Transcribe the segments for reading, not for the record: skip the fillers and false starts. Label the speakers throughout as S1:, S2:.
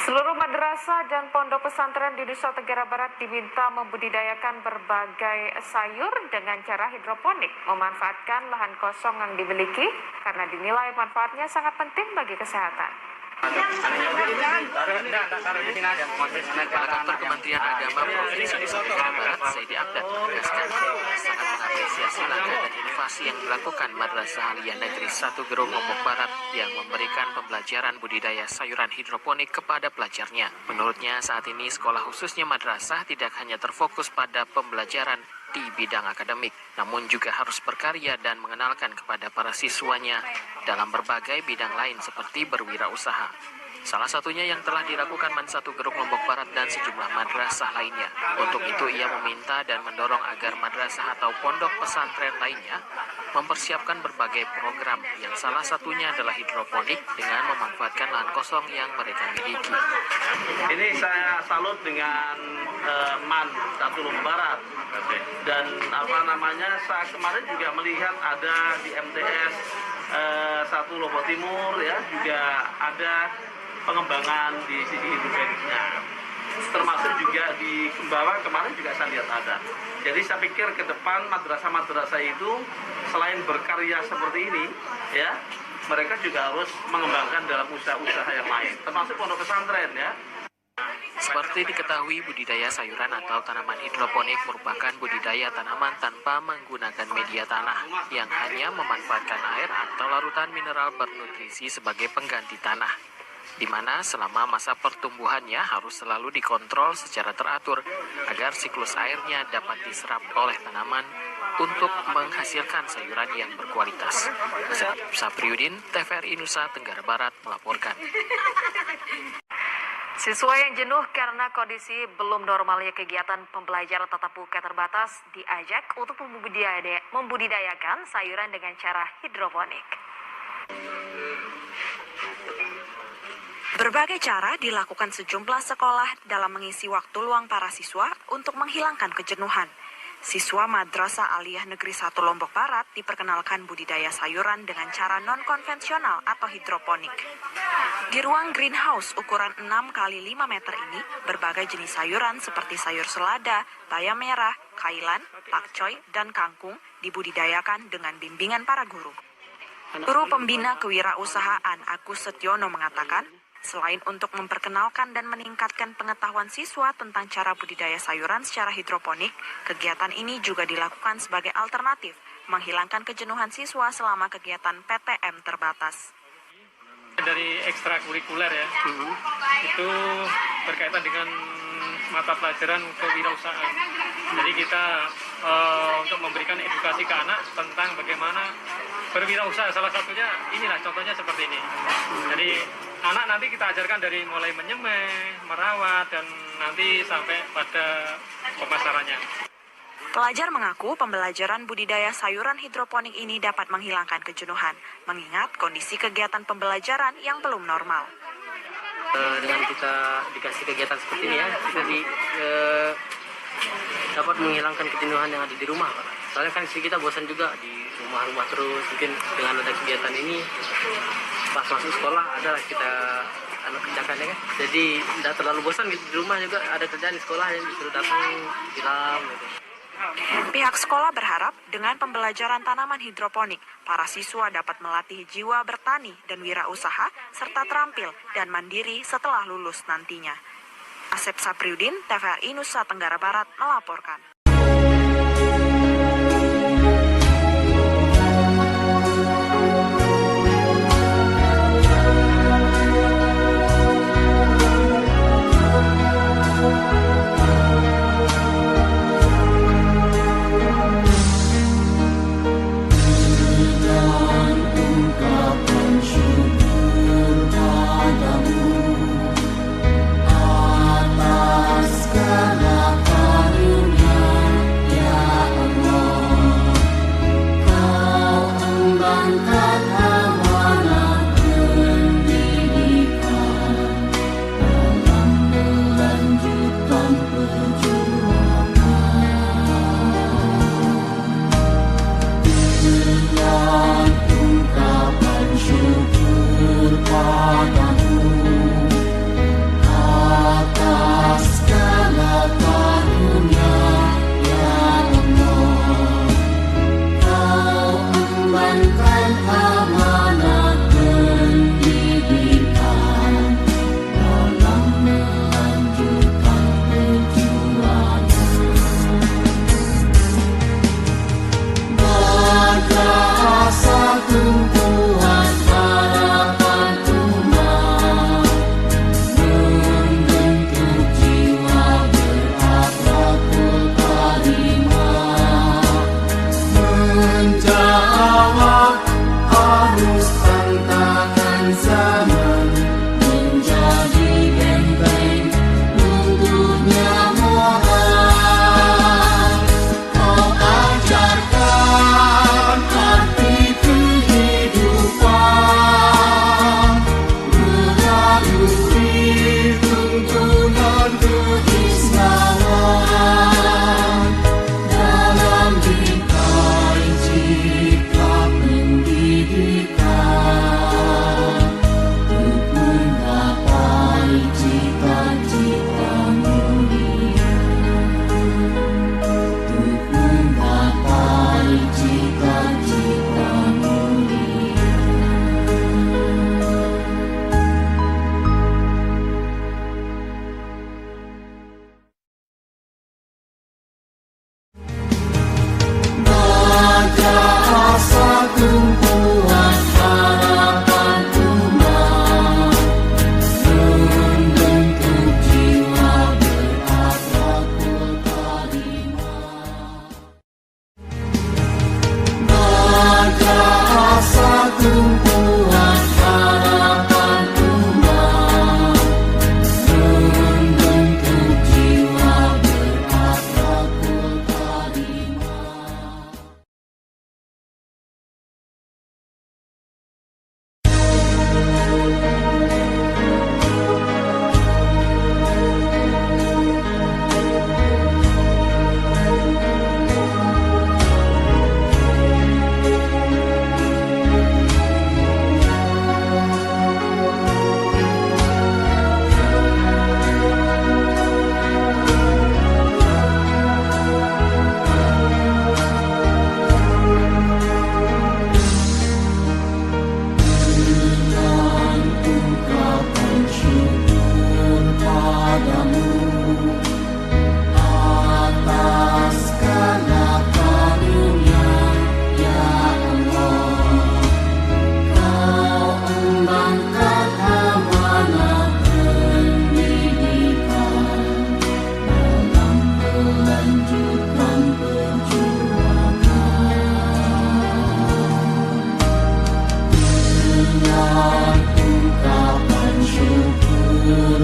S1: Seluruh madrasah dan pondok pesantren di Nusa Tenggara Barat diminta membudidayakan berbagai sayur dengan cara hidroponik, memanfaatkan lahan kosong yang dimiliki karena dinilai manfaatnya sangat penting bagi kesehatan.
S2: Kantor Kementerian Agama Provinsi Nusa Tenggara Barat, Saidi Abdan, menegaskan sangat mengapresiasi langkah dan inovasi yang dilakukan Madrasah Aliyah Negeri 1 Gerung Lombok Barat yang memberikan pembelajaran budidaya sayuran hidroponik kepada pelajarnya. Menurutnya saat ini sekolah khususnya madrasah tidak hanya terfokus pada pembelajaran di bidang akademik, namun juga harus berkarya dan mengenalkan kepada para siswanya dalam berbagai bidang lain seperti berwirausaha. Salah satunya yang telah dilakukan Man 1 Gerung Lombok Barat dan sejumlah madrasah lainnya. Untuk itu ia meminta dan mendorong agar madrasah atau pondok pesantren lainnya mempersiapkan berbagai program yang salah satunya adalah hidroponik dengan memanfaatkan lahan kosong yang mereka miliki.
S3: Ini saya salut dengan Man 1 Lombok Barat. Dan saya kemarin juga melihat ada di MTS 1 Lombok Timur ya, juga ada pengembangan di sisi hidroponiknya. Termasuk juga di Kembawa kemarin juga saya lihat ada. Jadi saya pikir ke depan madrasah-madrasah itu selain berkarya seperti ini ya, mereka juga harus mengembangkan dalam usaha-usaha yang lain, termasuk pondok pesantren ya.
S2: Seperti diketahui, budidaya sayuran atau tanaman hidroponik merupakan budidaya tanaman tanpa menggunakan media tanah yang hanya memanfaatkan air atau larutan mineral bernutrisi sebagai pengganti tanah, di mana selama masa pertumbuhannya harus selalu dikontrol secara teratur agar siklus airnya dapat diserap oleh tanaman untuk menghasilkan sayuran yang berkualitas. Sapriudin, TVRI Nusa Tenggara Barat melaporkan.
S1: Siswa yang jenuh karena kondisi belum normalnya kegiatan pembelajaran tatap muka terbatas diajak untuk membudidayakan sayuran dengan cara hidroponik. Berbagai cara dilakukan sejumlah sekolah dalam mengisi waktu luang para siswa untuk menghilangkan kejenuhan. Siswa Madrasah Aliyah Negeri 1 Lombok Barat diperkenalkan budidaya sayuran dengan cara non-konvensional atau hidroponik. Di ruang greenhouse ukuran 6 x 5 meter ini, berbagai jenis sayuran seperti sayur selada, bayam merah, kailan, pakcoy, dan kangkung dibudidayakan dengan bimbingan para guru. Guru Pembina Kewirausahaan Agus Setiono mengatakan, selain untuk memperkenalkan dan meningkatkan pengetahuan siswa tentang cara budidaya sayuran secara hidroponik, kegiatan ini juga dilakukan sebagai alternatif menghilangkan kejenuhan siswa selama kegiatan PTM terbatas.
S4: Dari ekstrakurikuler ya, itu berkaitan dengan mata pelajaran kewirausahaan. Jadi kita untuk memberikan edukasi ke anak tentang bagaimana berwirausaha, salah satunya inilah contohnya seperti ini. Jadi anak nanti kita ajarkan dari mulai menyemai, merawat, dan nanti sampai pada pemasarannya.
S1: Pelajar mengaku pembelajaran budidaya sayuran hidroponik ini dapat menghilangkan kejenuhan, mengingat kondisi kegiatan pembelajaran yang belum normal.
S5: Dengan kita dikasih kegiatan seperti ini ya, kita dapat menghilangkan kejenuhan yang ada di rumah, Pak. Soalnya kan istri kita bosan juga di rumah terus, mungkin dengan ada kegiatan ini, pas masuk sekolah adalah kita kerjakan ya kan. Jadi tidak terlalu bosan gitu di rumah, juga ada kerjaan di sekolah yang disuruh datang film gitu.
S1: Pihak sekolah berharap dengan pembelajaran tanaman hidroponik, para siswa dapat melatih jiwa bertani dan wirausaha, serta terampil dan mandiri setelah lulus nantinya. Asep Sapriudin, TVRI Nusa Tenggara Barat melaporkan.
S6: Atas segala karunia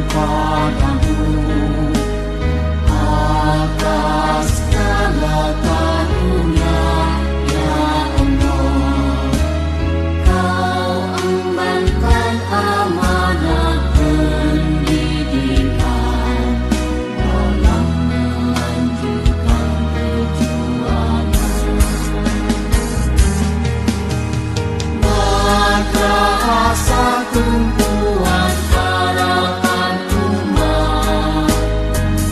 S6: kepadamu atas segala karunia, ya Allah. Kau embankan amanah pendidikan dalam melanjutkan perjuangan. Madrasah tumpuan harapan umat,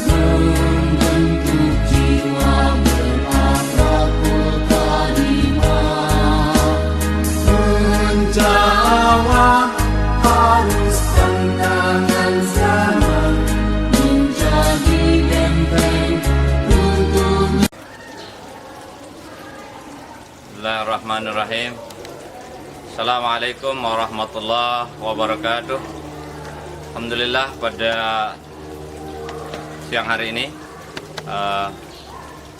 S6: membentuk jiwa berakhlakul karimah, menjawab harus tantangan zaman, menjadi benteng untuk.
S7: Bismillahirrahmanirrahim. Assalamualaikum warahmatullahi wabarakatuh. Alhamdulillah pada siang hari ini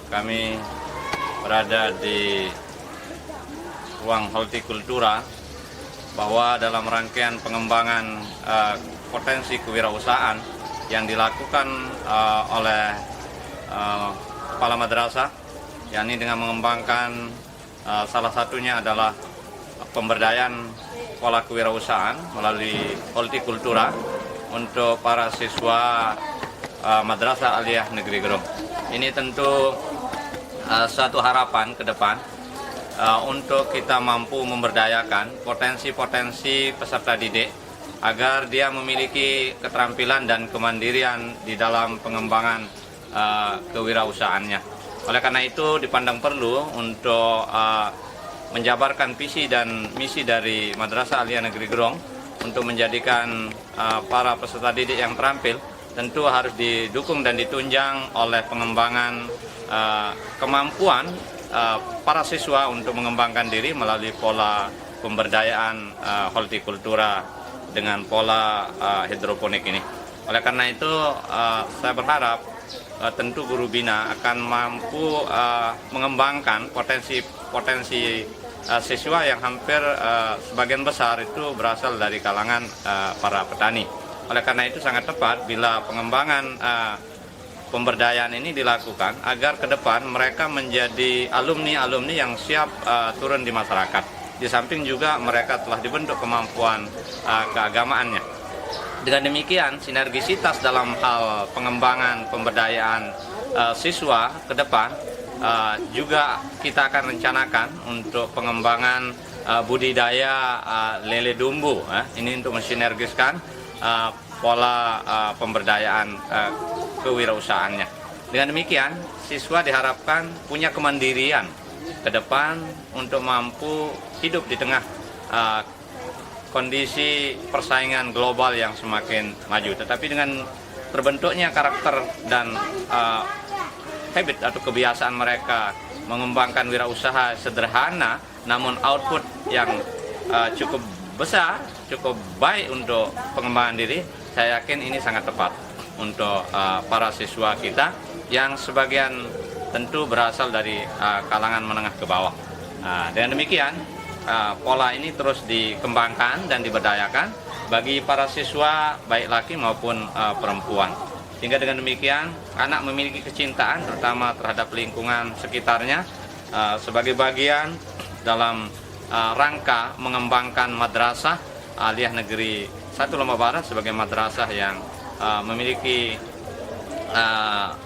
S7: kami berada di ruang hortikultura, bahwa dalam rangkaian pengembangan potensi kewirausahaan yang dilakukan oleh kepala madrasah, yakni dengan mengembangkan salah satunya adalah pemberdayaan pola kewirausahaan melalui hortikultura untuk para siswa Madrasah Aliyah Negeri Gerong. Ini tentu satu harapan ke depan untuk kita mampu memberdayakan potensi-potensi peserta didik agar dia memiliki keterampilan dan kemandirian di dalam pengembangan kewirausahaannya. Oleh karena itu dipandang perlu untuk menjabarkan visi dan misi dari Madrasah Aliyah Negeri Gerong untuk menjadikan para peserta didik yang terampil tentu harus didukung dan ditunjang oleh pengembangan kemampuan para siswa untuk mengembangkan diri melalui pola pemberdayaan hortikultura dengan pola hidroponik ini. Oleh karena itu saya berharap tentu guru bina akan mampu mengembangkan potensi siswa yang hampir sebagian besar itu berasal dari kalangan para petani. Oleh karena itu sangat tepat bila pengembangan pemberdayaan ini dilakukan agar ke depan mereka menjadi alumni-alumni yang siap turun di masyarakat. Di samping juga mereka telah dibentuk kemampuan keagamaannya. Dengan demikian, sinergisitas dalam hal pengembangan pemberdayaan siswa ke depan juga kita akan rencanakan untuk pengembangan budidaya lele dumbu. Ini untuk mensinergiskan pola pemberdayaan kewirausahaannya. Dengan demikian, siswa diharapkan punya kemandirian ke depan untuk mampu hidup di tengah kondisi persaingan global yang semakin maju. Tetapi dengan terbentuknya karakter dan habit atau kebiasaan mereka mengembangkan wirausaha sederhana namun output yang cukup besar, cukup baik untuk pengembangan diri, saya yakin ini sangat tepat untuk para siswa kita yang sebagian tentu berasal dari kalangan menengah ke bawah. Dengan demikian, pola ini terus dikembangkan dan diberdayakan bagi para siswa baik laki maupun perempuan. Sehingga dengan demikian anak memiliki kecintaan terutama terhadap lingkungan sekitarnya sebagai bagian dalam rangka mengembangkan Madrasah Aliyah Negeri 1 Lombok Barat sebagai madrasah yang memiliki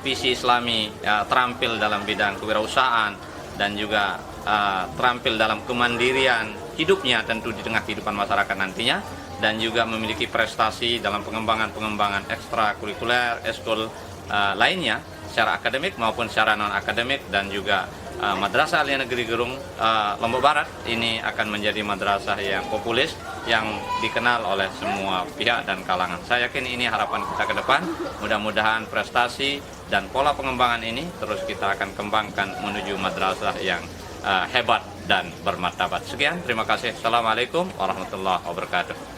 S7: visi Islami terampil dalam bidang kewirausahaan dan juga terampil dalam kemandirian hidupnya tentu di tengah kehidupan masyarakat nantinya, dan juga memiliki prestasi dalam pengembangan ekstrakurikuler, eskul lainnya secara akademik maupun secara non-akademik. Dan juga Madrasah Aliyah Negeri Gerong Lombok Barat ini akan menjadi madrasah yang populis yang dikenal oleh semua pihak dan kalangan. Saya yakin ini harapan kita ke depan. Mudah-mudahan prestasi dan pola pengembangan ini terus kita akan kembangkan menuju madrasah yang hebat dan bermartabat. Sekian, terima kasih. Assalamualaikum warahmatullahi wabarakatuh.